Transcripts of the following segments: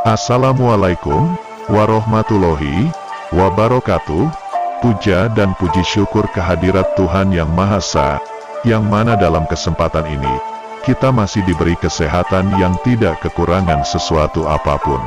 Assalamualaikum warahmatullahi wabarakatuh. Puja dan puji syukur kehadirat Tuhan Yang Maha Esa, yang mana dalam kesempatan ini, kita masih diberi kesehatan yang tidak kekurangan sesuatu apapun.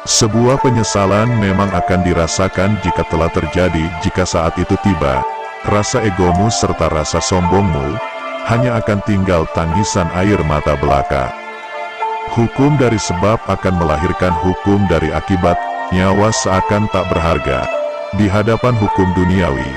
Sebuah penyesalan memang akan dirasakan jika telah terjadi. Jika saat itu tiba, rasa egomu serta rasa sombongmu hanya akan tinggal tangisan air mata belaka. Hukum dari sebab akan melahirkan hukum dari akibat. Nyawa seakan tak berharga di hadapan hukum duniawi.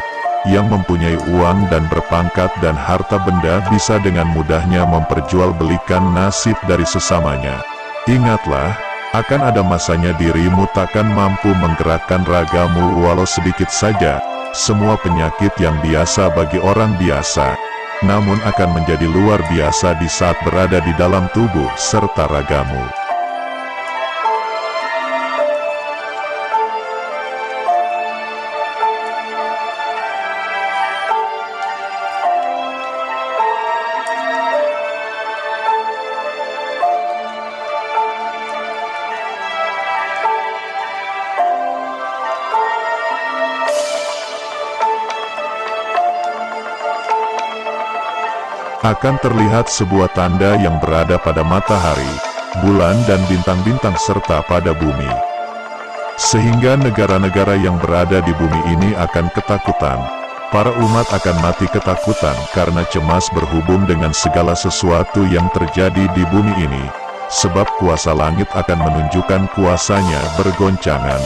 Yang mempunyai uang dan berpangkat dan harta benda bisa dengan mudahnya memperjualbelikan nasib dari sesamanya. Ingatlah, akan ada masanya dirimu takkan mampu menggerakkan ragamu walau sedikit saja. Semua penyakit yang biasa bagi orang biasa, namun akan menjadi luar biasa di saat berada di dalam tubuh serta ragamu. Akan terlihat sebuah tanda yang berada pada matahari, bulan dan bintang-bintang serta pada bumi. Sehingga negara-negara yang berada di bumi ini akan ketakutan. Para umat akan mati ketakutan karena cemas berhubung dengan segala sesuatu yang terjadi di bumi ini. Sebab kuasa langit akan menunjukkan kuasanya bergoncangan.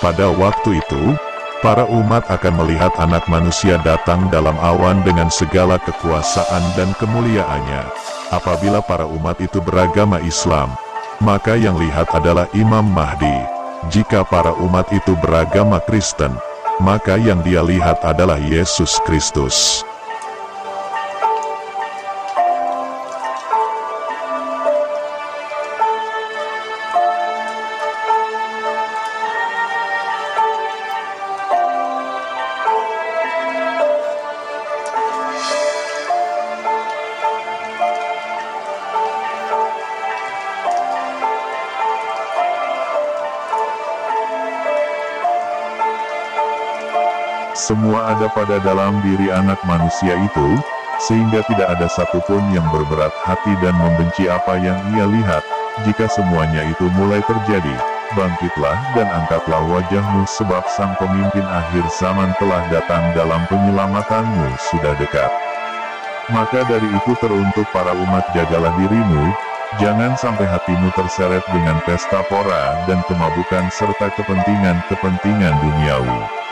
Pada waktu itu, para umat akan melihat anak manusia datang dalam awan dengan segala kekuasaan dan kemuliaannya. Apabila para umat itu beragama Islam, maka yang lihat adalah Imam Mahdi. Jika para umat itu beragama Kristen, maka yang dia lihat adalah Yesus Kristus. Semua ada pada dalam diri anak manusia itu, sehingga tidak ada satupun yang berberat hati dan membenci apa yang ia lihat. Jika semuanya itu mulai terjadi, bangkitlah dan angkatlah wajahmu sebab sang pemimpin akhir zaman telah datang dalam penyelamatanmu sudah dekat. Maka dari itu teruntuk para umat, jagalah dirimu, jangan sampai hatimu terseret dengan pesta pora dan kemabukan serta kepentingan-kepentingan duniawi.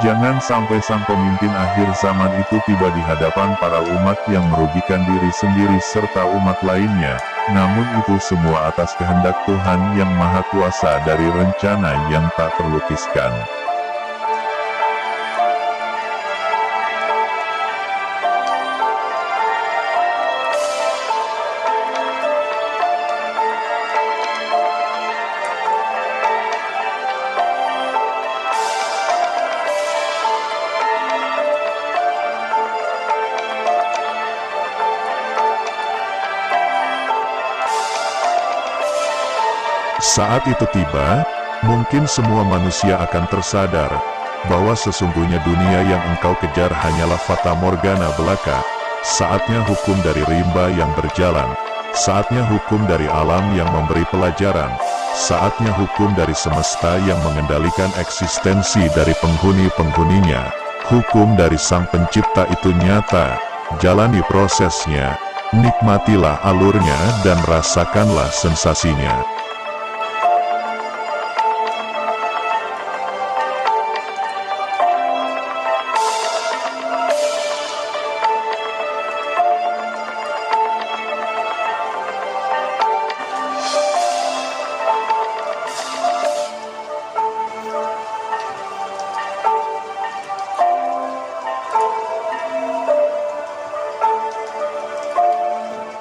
Jangan sampai sang pemimpin akhir zaman itu tiba di hadapan para umat yang merugikan diri sendiri serta umat lainnya. Namun itu semua atas kehendak Tuhan yang Maha Kuasa dari rencana yang tak terlukiskan. Saat itu tiba, mungkin semua manusia akan tersadar, bahwa sesungguhnya dunia yang engkau kejar hanyalah fata morgana belaka. Saatnya hukum dari rimba yang berjalan, saatnya hukum dari alam yang memberi pelajaran, saatnya hukum dari semesta yang mengendalikan eksistensi dari penghuni-penghuninya. Hukum dari sang pencipta itu nyata, jalani prosesnya, nikmatilah alurnya dan rasakanlah sensasinya.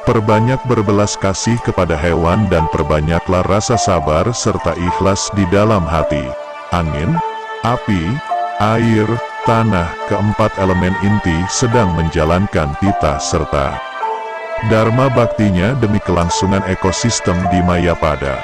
Perbanyak berbelas kasih kepada hewan dan perbanyaklah rasa sabar serta ikhlas di dalam hati. Angin, api, air, tanah, keempat elemen inti sedang menjalankan titah serta dharma baktinya demi kelangsungan ekosistem di Mayapada.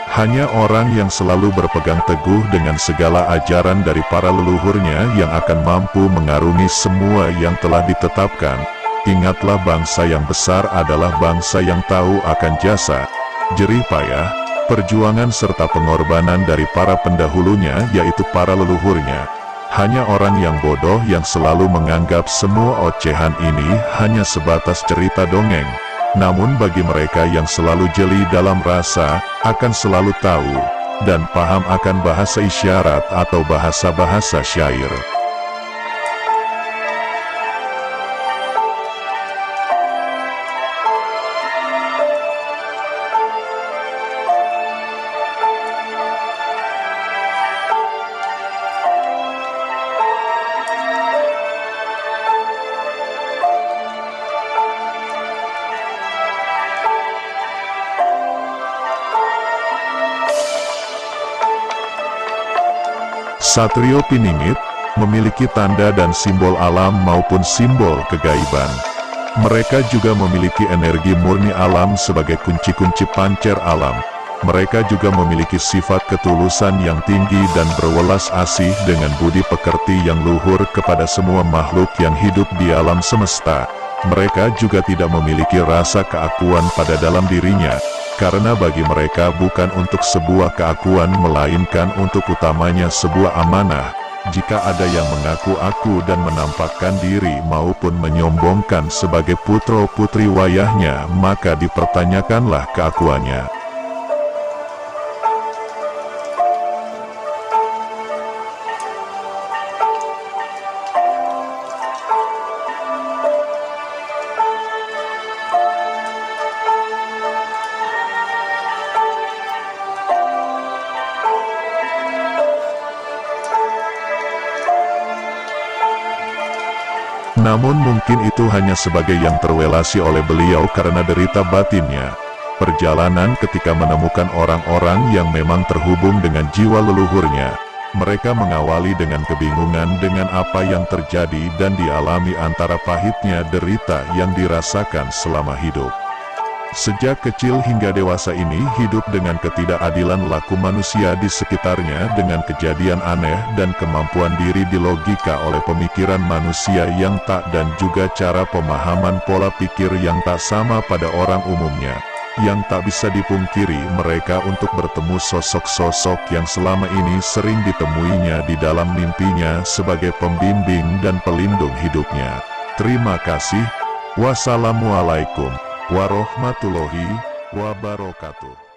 Hanya orang yang selalu berpegang teguh dengan segala ajaran dari para leluhurnya yang akan mampu mengarungi semua yang telah ditetapkan. Ingatlah, bangsa yang besar adalah bangsa yang tahu akan jasa, jerih payah, perjuangan serta pengorbanan dari para pendahulunya, yaitu para leluhurnya. Hanya orang yang bodoh yang selalu menganggap semua ocehan ini hanya sebatas cerita dongeng. Namun bagi mereka yang selalu jeli dalam rasa, akan selalu tahu dan paham akan bahasa isyarat atau bahasa-bahasa syair. Satrio Piningit memiliki tanda dan simbol alam maupun simbol kegaiban. Mereka juga memiliki energi murni alam sebagai kunci-kunci pancer alam. Mereka juga memiliki sifat ketulusan yang tinggi dan berwelas asih dengan budi pekerti yang luhur kepada semua makhluk yang hidup di alam semesta. Mereka juga tidak memiliki rasa keakuan pada dalam dirinya, karena bagi mereka bukan untuk sebuah keakuan melainkan untuk utamanya sebuah amanah. Jika ada yang mengaku-aku dan menampakkan diri maupun menyombongkan sebagai putra-putri wayahnya, maka dipertanyakanlah keakuannya. Namun mungkin itu hanya sebagai yang terwelasi oleh beliau karena derita batinnya. Perjalanan ketika menemukan orang-orang yang memang terhubung dengan jiwa leluhurnya. Mereka mengawali dengan kebingungan dengan apa yang terjadi dan dialami antara pahitnya derita yang dirasakan selama hidup. Sejak kecil hingga dewasa ini hidup dengan ketidakadilan laku manusia di sekitarnya dengan kejadian aneh dan kemampuan diri dilogika oleh pemikiran manusia yang tak dan juga cara pemahaman pola pikir yang tak sama pada orang umumnya. Yang tak bisa dipungkiri mereka untuk bertemu sosok-sosok yang selama ini sering ditemuinya di dalam mimpinya sebagai pembimbing dan pelindung hidupnya. Terima kasih. Wassalamualaikum warahmatullahi wabarakatuh.